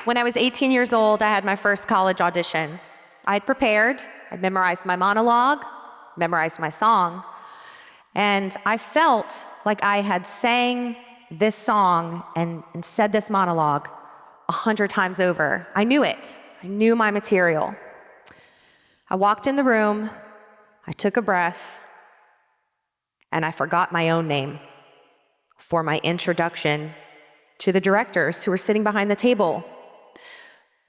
When I was 18 years old, I had my first college audition. I had prepared, I'd memorized my monologue, memorized my song, and I felt like I had sang this song and said this monologue 100 times over. I knew it. I knew my material. I walked in the room, I took a breath, and I forgot my own name for my introduction to the directors who were sitting behind the table.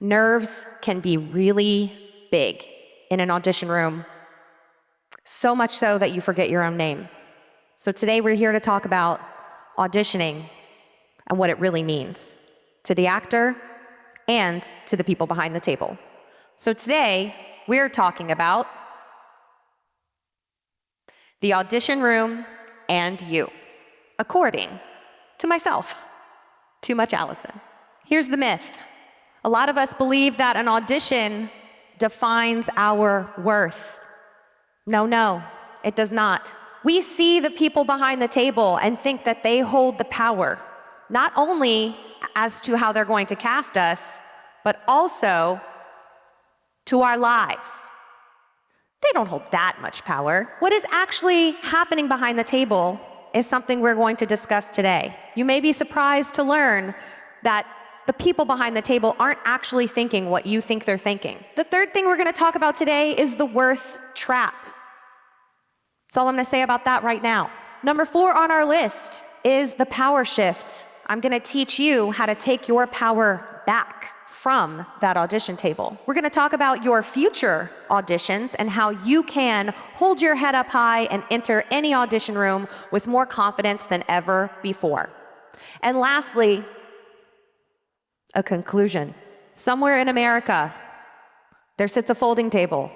Nerves can be really big in an audition room, so much so that you forget your own name. So today we're here to talk about auditioning and what it really means to the actor and to the people behind the table. So today we're talking about the audition room and you, according to myself. Too much Allison. Here's the myth. A lot of us believe that an audition defines our worth. No, it does not. We see the people behind the table and think that they hold the power, not only as to how they're going to cast us, but also to our lives. They don't hold that much power. What is actually happening behind the table is something we're going to discuss today. You may be surprised to learn that the people behind the table aren't actually thinking what you think they're thinking. The third thing we're going to talk about today is the worth trap. That's all I'm going to say about that right now. Number 4 on our list is the power shift. I'm going to teach you how to take your power back from that audition table. We're going to talk about your future auditions and how you can hold your head up high and enter any audition room with more confidence than ever before. And lastly, a conclusion. Somewhere in America, there sits a folding table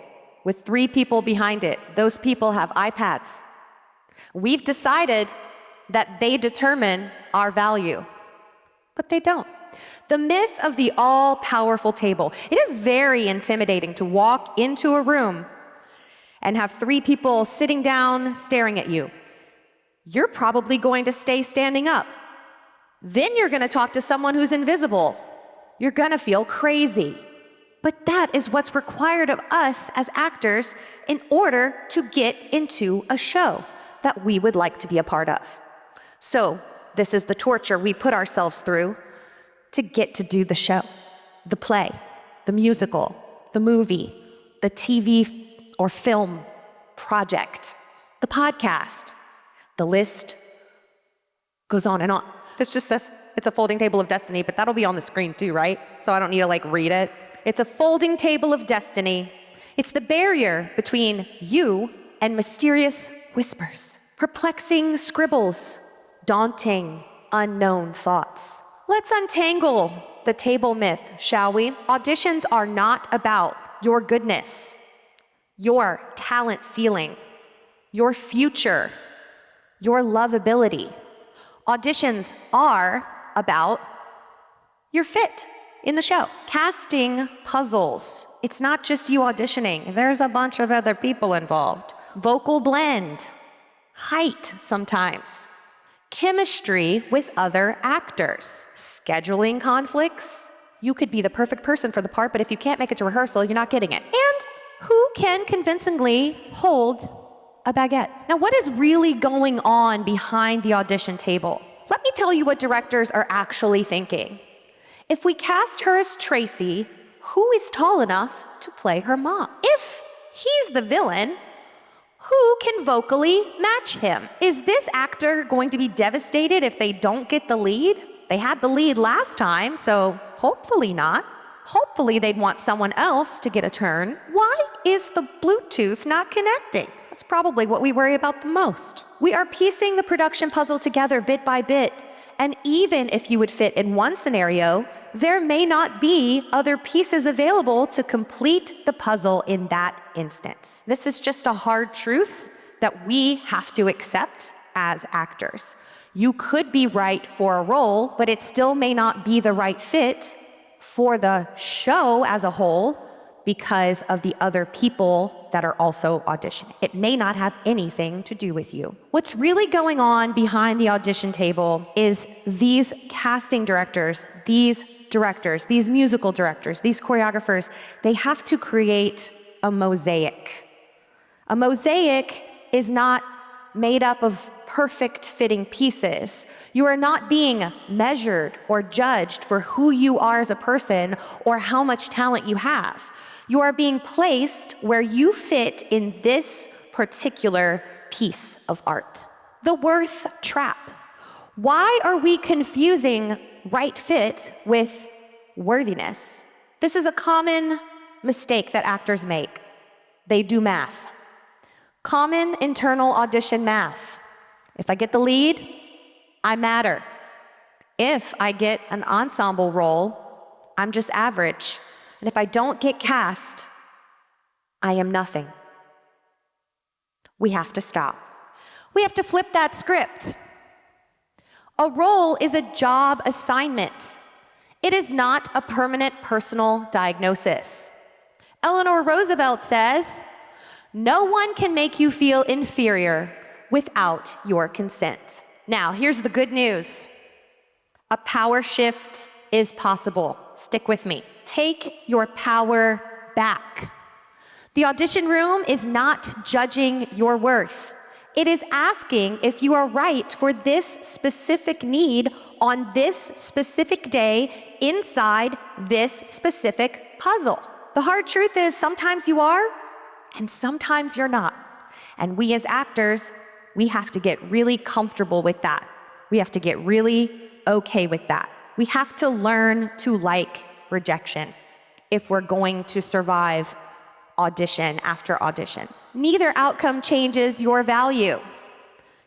with 3 people behind it. Those people have iPads. We've decided that they determine our value, but they don't. The myth of the all-powerful table. It is very intimidating to walk into a room and have 3 people sitting down staring at you. You're probably going to stay standing up. Then you're going to talk to someone who's invisible. You're going to feel crazy. But that is what's required of us as actors in order to get into a show that we would like to be a part of. So this is the torture we put ourselves through to get to do the show, the play, the musical, the movie, the TV or film project, the podcast. The list goes on and on. This just says it's a folding table of destiny, but that'll be on the screen too, right? So I don't need to read it. It's a folding table of destiny. It's the barrier between you and mysterious whispers, perplexing scribbles, daunting, unknown thoughts. Let's untangle the table myth, shall we? Auditions are not about your goodness, your talent ceiling, your future, your lovability. Auditions are about your fit in the show. Casting puzzles. It's not just you auditioning. There's a bunch of other people involved. Vocal blend, height sometimes, chemistry with other actors, scheduling conflicts. You could be the perfect person for the part, but if you can't make it to rehearsal, you're not getting it. And who can convincingly hold a baguette? Now, what is really going on behind the audition table? Let me tell you what directors are actually thinking. If we cast her as Tracy, who is tall enough to play her mom? If he's the villain, who can vocally match him? Is this actor going to be devastated if they don't get the lead? They had the lead last time, so hopefully not. Hopefully they'd want someone else to get a turn. Why is the Bluetooth not connecting? That's probably what we worry about the most. We are piecing the production puzzle together bit by bit, and even if you would fit in one scenario, there may not be other pieces available to complete the puzzle in that instance. This is just a hard truth that we have to accept as actors. You could be right for a role, but it still may not be the right fit for the show as a whole because of the other people that are also auditioning. It may not have anything to do with you. What's really going on behind the audition table is these casting directors, these directors, these musical directors, these choreographers, they have to create a mosaic. A mosaic is not made up of perfect fitting pieces. You are not being measured or judged for who you are as a person or how much talent you have. You are being placed where you fit in this particular piece of art. The worth trap. Why are we confusing right fit with worthiness? This is a common mistake that actors make. They do math. Common internal audition math. If I get the lead, I matter. If I get an ensemble role, I'm just average. And if I don't get cast, I am nothing. We have to stop. We have to flip that script. A role is a job assignment. It is not a permanent personal diagnosis. Eleanor Roosevelt says, "No one can make you feel inferior without your consent." Now, here's the good news. A power shift is possible. Stick with me. Take your power back. The audition room is not judging your worth. It is asking if you are right for this specific need on this specific day inside this specific puzzle. The hard truth is sometimes you are and sometimes you're not. And we as actors, we have to get really comfortable with that. We have to get really okay with that. We have to learn to like rejection if we're going to survive audition after audition. Neither outcome changes your value.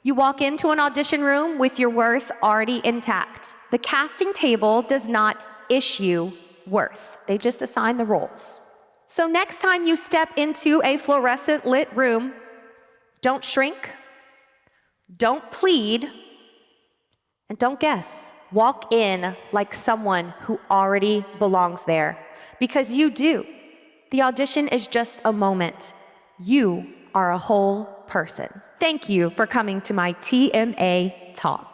You walk into an audition room with your worth already intact. The casting table does not issue worth. They just assign the roles. So next time you step into a fluorescent lit room, don't shrink, don't plead, and don't guess. Walk in like someone who already belongs there, because you do. The audition is just a moment. You are a whole person. Thank you for coming to my TMA Talk.